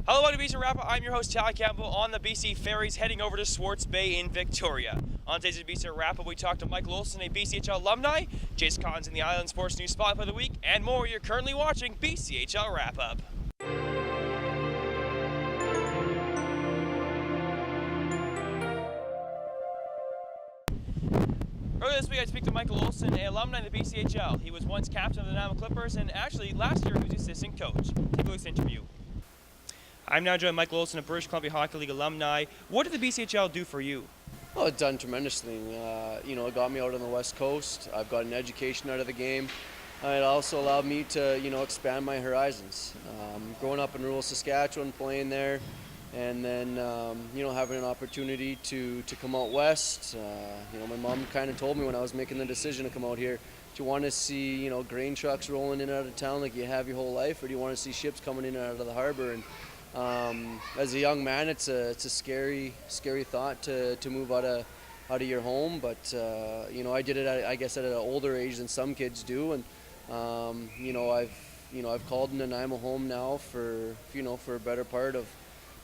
Hello, welcome to BC Wrap Up. I'm your host, Tali Campbell, on the BC Ferries heading over to Swartz Bay in Victoria. On today's BC Wrap Up, we talk to Michael Olson, a BCHL alumni, Jason Collins in the Island Sports News Spotlight of the Week, and more. You're currently watching BCHL Wrap Up. Earlier this week, I speak to Michael Olson, an alumni of the BCHL. He was once captain of the Nanaimo Clippers, and actually last year he was assistant coach. Take a look at this interview. I'm now joined by Michael Olson, a British Columbia Hockey League alumni. What did the BCHL do for you? Well, it's done tremendously. It got me out on the West Coast. I've got an education out of the game. It also allowed me to, expand my horizons. Growing up in rural Saskatchewan, playing there, and then, having an opportunity to come out west. My mom kind of told me when I was making the decision to come out here, do you want to see, grain trucks rolling in and out of town like you have your whole life, or do you want to see ships coming in and out of the harbor? And as a young man, it's a scary thought to move out of your home, but I did it I guess at an older age than some kids do, and I've called Nanaimo home now for a better part of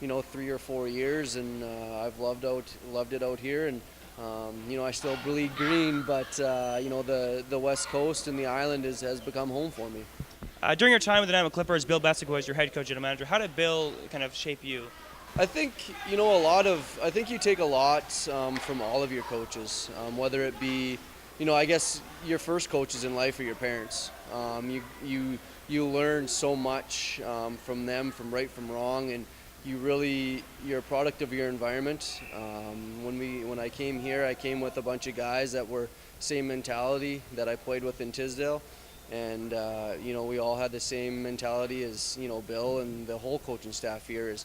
3 or 4 years, and I've loved it out here, and I still bleed green, but the West Coast and the island has become home for me. During your time with the Nanaimo Clippers, Bill Bessick was your head coach and manager. How did Bill kind of shape you? I think I think you take a lot from all of your coaches, whether it be, I guess your first coaches in life are your parents. You learn so much from them, from right from wrong, and you're a product of your environment. When I came here, I came with a bunch of guys that were same mentality that I played with in Tisdale. And we all had the same mentality as Bill and the whole coaching staff here. Is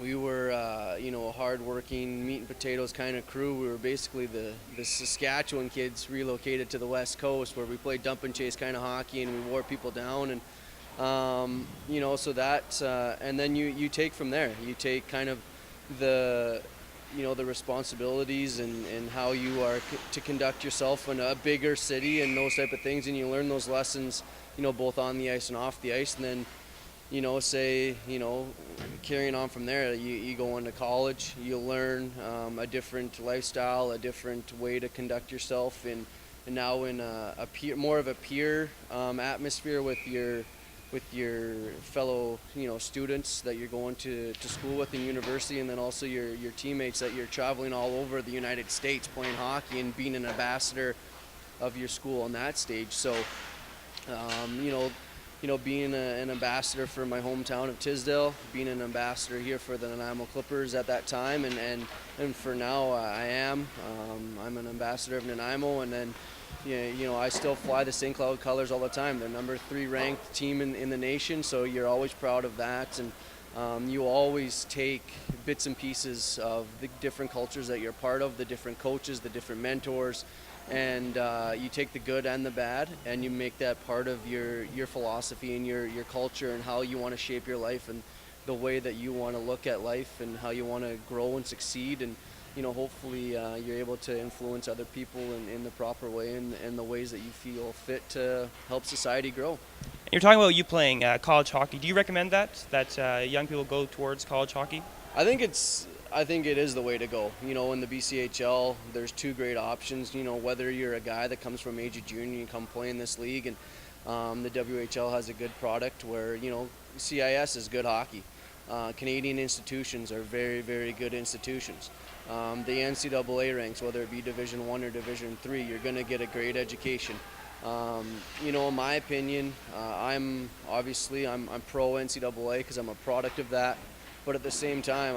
we were a hard-working meat and potatoes kind of crew. We were basically the Saskatchewan kids relocated to the West Coast, where we played dump and chase kind of hockey and we wore people down, and so that and then you take from there. You take kind of the responsibilities and how you are to conduct yourself in a bigger city and those type of things, and you learn those lessons, both on the ice and off the ice, and then, carrying on from there, you go into college, you learn a different lifestyle, a different way to conduct yourself, and now in more of a peer atmosphere with your fellow students that you're going to school with in university, and then also your teammates that you're traveling all over the United States playing hockey and being an ambassador of your school on that stage. So being an ambassador for my hometown of Tisdale, being an ambassador here for the Nanaimo Clippers at that time, and for now I'm an ambassador of Nanaimo, and then I still fly the St. Cloud colors all the time. They're number 3 ranked team in the nation, so you're always proud of that. And you always take bits and pieces of the different cultures that you're part of, the different coaches, the different mentors, and you take the good and the bad, and you make that part of your philosophy and your culture and how you want to shape your life and the way that you want to look at life and how you want to grow and succeed. And hopefully you're able to influence other people in the proper way and the ways that you feel fit to help society grow. You're talking about you playing college hockey. Do you recommend that young people go towards college hockey? I think it is the way to go. In the BCHL, there's 2 great options. Whether you're a guy that comes from age of junior and come play in this league, and the WHL has a good product where CIS is good hockey. Canadian institutions are very, very good institutions. The NCAA ranks, whether it be Division 1 or Division 3, you're going to get a great education. In my opinion, I'm pro NCAA because I'm a product of that. But at the same time,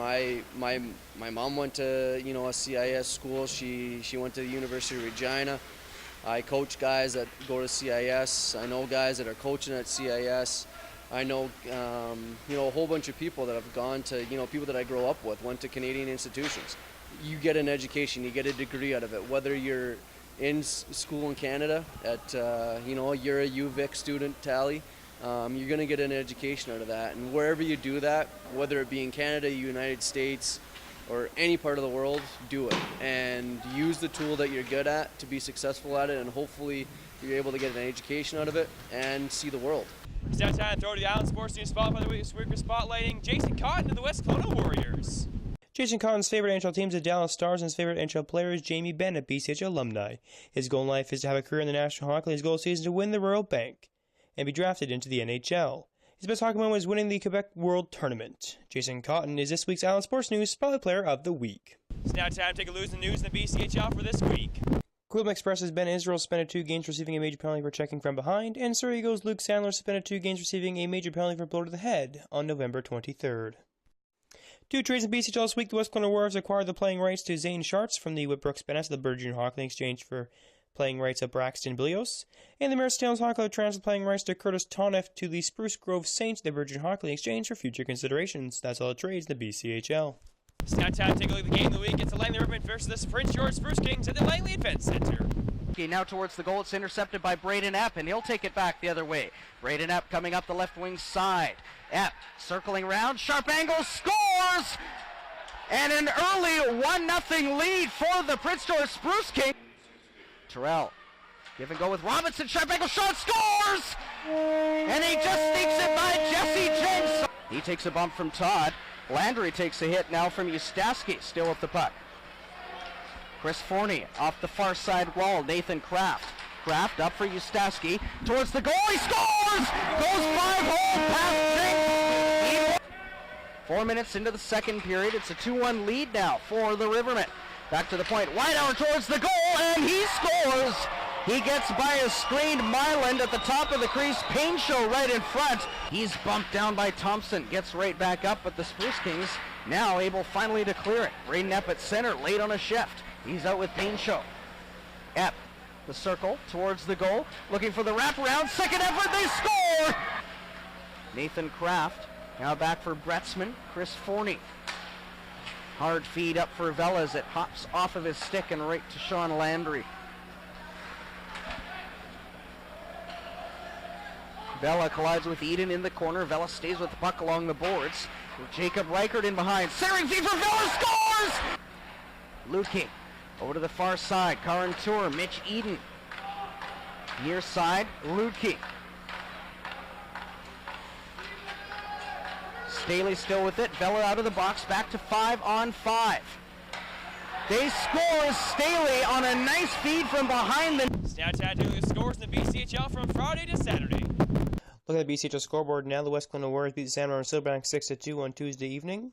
my mom went to a CIS school. She went to the University of Regina. I coach guys that go to CIS. I know guys that are coaching at CIS. I know, a whole bunch of people that have gone to, people that I grew up with, went to Canadian institutions. You get an education, you get a degree out of it, whether you're in school in Canada at, you're a UVic student, Tali, you're going to get an education out of that. And wherever you do that, whether it be in Canada, United States, or any part of the world, do it. And use the tool that you're good at to be successful at it, and hopefully you're able to get an education out of it and see the world. It's now time to throw to the Island Sports News Spotlight of the week. This week we're spotlighting Jason Cotton of the West Kelowna Warriors. Jason Cotton's favorite NHL team is the Dallas Stars, and his favorite NHL player is Jamie Benn, a BCHL alumni. His goal in life is to have a career in the National Hockey League. His goal season is to win the Royal Bank and be drafted into the NHL. His best hockey moment was winning the Quebec World Tournament. Jason Cotton is this week's Island Sports News Spotlight Player of the Week. It's now time to take a look at the news in the BCHL for this week. Quebec Express's Ben Israel suspended 2 games for receiving a major penalty for checking from behind, and Surrey Eagles' Luke Sandler suspended 2 games receiving a major penalty for a blow to the head on November 23rd. 2 trades in BCHL this week. The West Kelowna Warriors acquired the playing rights to Zane Schartz from the Whitbrooks Bennett of the Bird Junior Hockey League in exchange for playing rights of Braxton Bilios, and the Maris Towns Hockey Club transferred playing rights to Curtis Toneff to the Spruce Grove Saints of the Virgin Hockey League in exchange for future considerations. That's all the trades in the BCHL. It's now time to take a look at the game of the week. It's the Langley Ribbon versus the Prince George Spruce Kings at the Langley Event Center. Okay, now towards the goal, it's intercepted by Braden Epp, and he'll take it back the other way. Braden Epp coming up the left wing side. Epp circling around, sharp angle, scores! And an early 1-0 lead for the Prince George Spruce Kings. Terrell, give and go with Robinson, sharp angle shot, scores! And he just sneaks it by Jesse James. He takes a bump from Todd. Landry takes a hit now from Ustaski, still with the puck. Chris Forney off the far side wall. Nathan Kraft. Kraft up for Ustaski. Towards the goal. He scores! Goes 5-hole past Jake. 4 minutes into the second period. It's a 2-1 lead now for the Rivermen. Back to the point. Whitehour towards the goal, and he scores! He gets by a screened Myland at the top of the crease. Payne Show right in front. He's bumped down by Thompson. Gets right back up, but the Spruce Kings now able finally to clear it. Braden Epp at center, late on a shift. He's out with Payne Show. Epp, the circle towards the goal. Looking for the wraparound. Second effort, they score! Nathan Kraft now back for Bretzman. Chris Forney. Hard feed up for Vela as it hops off of his stick and right to Sean Landry. Vela collides with Eden in the corner. Vela stays with the puck along the boards. Jacob Reichert in behind. Centering feed for Vela, scores! Lutke over to the far side. Karan Tour, Mitch Eden. Near side, Lutke. Staley still with it. Vela out of the box, back to 5-on-5. They score Staley on a nice feed from behind the... It's now time to do the scores in the BCHL from Friday to Saturday. Look at the BCHL scoreboard now. The West Kelowna Warriors beat the San Marino Silverbanks 6-2 on Tuesday evening.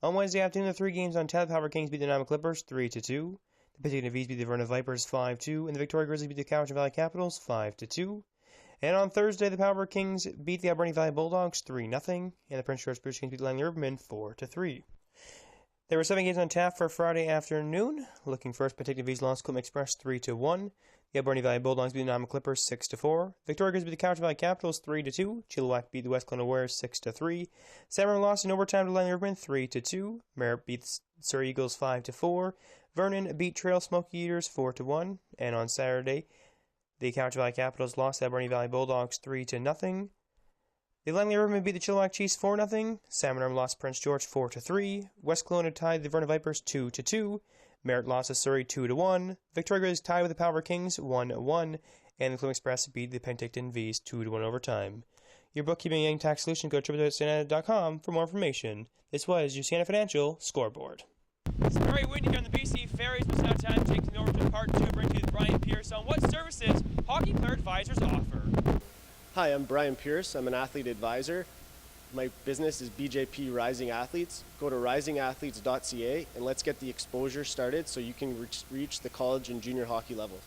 On Wednesday afternoon, the 3 games on tap, the Power Kings beat the Nanaimo Clippers 3-2. The Pasadena V's beat the Vernon Vipers 5-2, and the Victoria Grizzlies beat the Cowichan Valley Capitals 5-2. And on Thursday, the Power Kings beat the Alberni Valley Bulldogs 3-0, and the Prince George Spruce Kings beat the Langley Rivermen 4-3. There were 7 games on tap for Friday afternoon. Looking first, Pasadena V's lost Clinton Express 3-1. The Alberni Valley Bulldogs beat the Nanaimo Clippers 6-4. Victoria Grizzlies beat the Cowichan Valley Capitals 3-2. Chilliwack beat the West Kelowna Warriors 6-3. San Marino lost in overtime to Langley Rivermen 3-2. Merritt beat the Surrey Eagles 5-4. Vernon beat Trail Smoky Eaters 4-1. And on Saturday, the Cowichan Valley Capitals lost to the Alberni Valley Bulldogs 3-0. The Langley Rivermen beat the Chilliwack Chiefs 4-0. San Marino lost Prince George 4-3. West Kelowna tied the Vernon Vipers 2-2. Merritt lost to Surrey 2-1. Victoria Grizzlies tied with the Power Kings 1-1. And the Clinton Express beat the Penticton V's 2-1 overtime. Your bookkeeping and tax solution, go to www.sienna.com for more information. This was your Sienna Financial Scoreboard. It's very windy here on the BC Ferries, but it's now time to take things over to part 2, bring to you Bryan Pearse on what services hockey player advisors offer. Hi, I'm Bryan Pearse. I'm an athlete advisor. My business is BJP Rising Athletes. Go to risingathletes.ca and let's get the exposure started so you can reach the college and junior hockey level.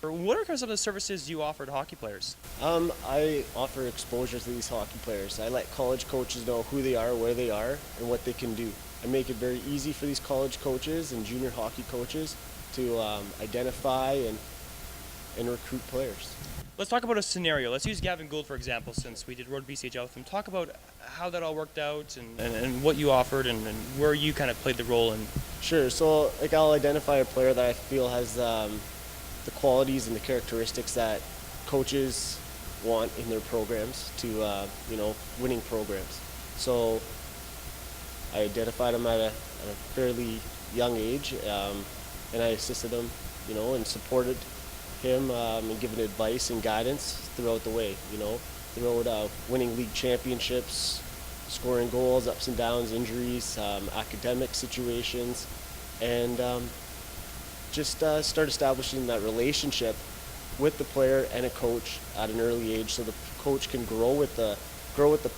What are some of the services you offer to hockey players? I offer exposure to these hockey players. I let college coaches know who they are, where they are, and what they can do. I make it very easy for these college coaches and junior hockey coaches to identify and recruit players. Let's talk about a scenario. Let's use Gavin Gould, for example, since we did Road BCHL with him. Talk about how that all worked out and what you offered and where you kind of played the role in. Sure. So I'll identify a player that I feel has the qualities and the characteristics that coaches want in their programs to, winning programs. So I identified him at a fairly young age, and I assisted him, and supported him and given advice and guidance throughout the way, throughout winning league championships, scoring goals, ups and downs, injuries, academic situations, and just start establishing that relationship with the player and a coach at an early age, so the coach can grow with the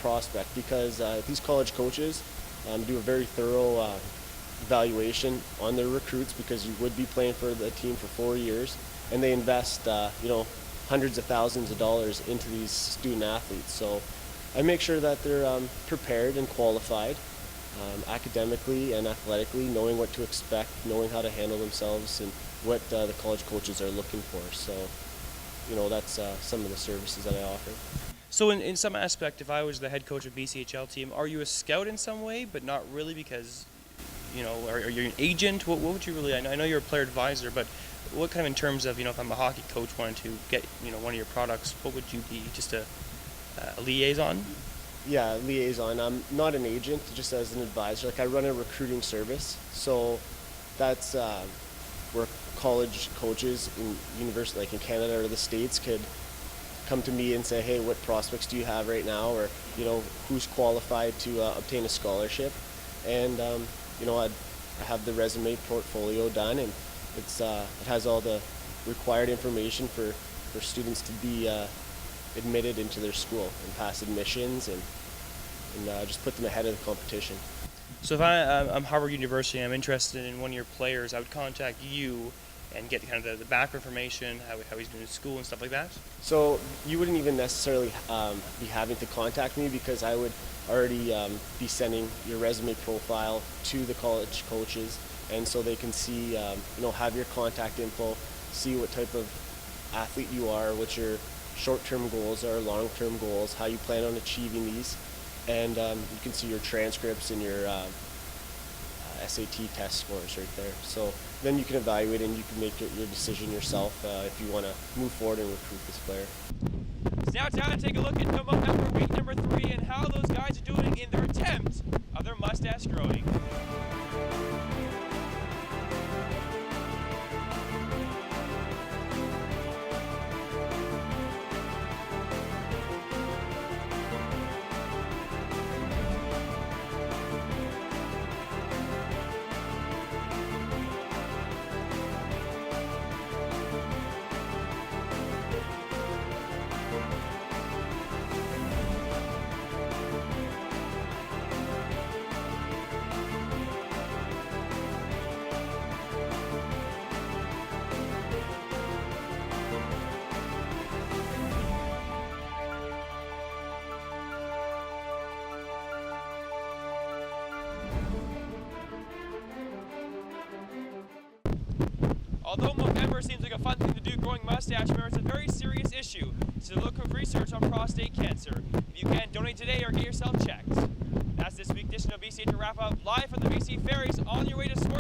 prospect, because these college coaches do a very thorough evaluation on their recruits, because you would be playing for the team for 4 years, and they invest hundreds of thousands of dollars into these student athletes. So I make sure that they're prepared and qualified academically and athletically, knowing what to expect, knowing how to handle themselves, and what the college coaches are looking for. So that's some of the services that I offer. So in some aspect, if I was the head coach of BCHL team, are you a scout in some way, but not really, because are you an agent? What would you really? I know you're a player advisor, but what kind of, in terms of, if I'm a hockey coach wanting to get one of your products, what would you be? Just a liaison? Yeah, liaison. I'm not an agent, just as an advisor. Like, I run a recruiting service, so that's where college coaches in university, like in Canada or the States, could come to me and say, hey, what prospects do you have right now, or who's qualified to obtain a scholarship, and I have the resume portfolio done, and it has all the required information for students to be admitted into their school and pass admissions, and just put them ahead of the competition. So if I'm Harvard University and I'm interested in one of your players, I would contact you and get kind of the back information, how he's doing in school and stuff like that? So you wouldn't even necessarily be having to contact me, because I would already be sending your resume profile to the college coaches, and so they can see, have your contact info, see what type of athlete you are, what your short-term goals are, long-term goals, how you plan on achieving these, and you can see your transcripts and your SAT test scores right there. So then you can evaluate and you can make your decision yourself if you want to move forward and recruit this player. It's now time to take a look at November week number 3 and how those guys are doing in their attempt of their mustache growing. Although November seems like a fun thing to do, growing mustache hair is a very serious issue. So look of research on prostate cancer. If you can, donate today or get yourself checked. That's this week's edition of BCHL Wrap Up, live from the BC Ferries, on your way to sports.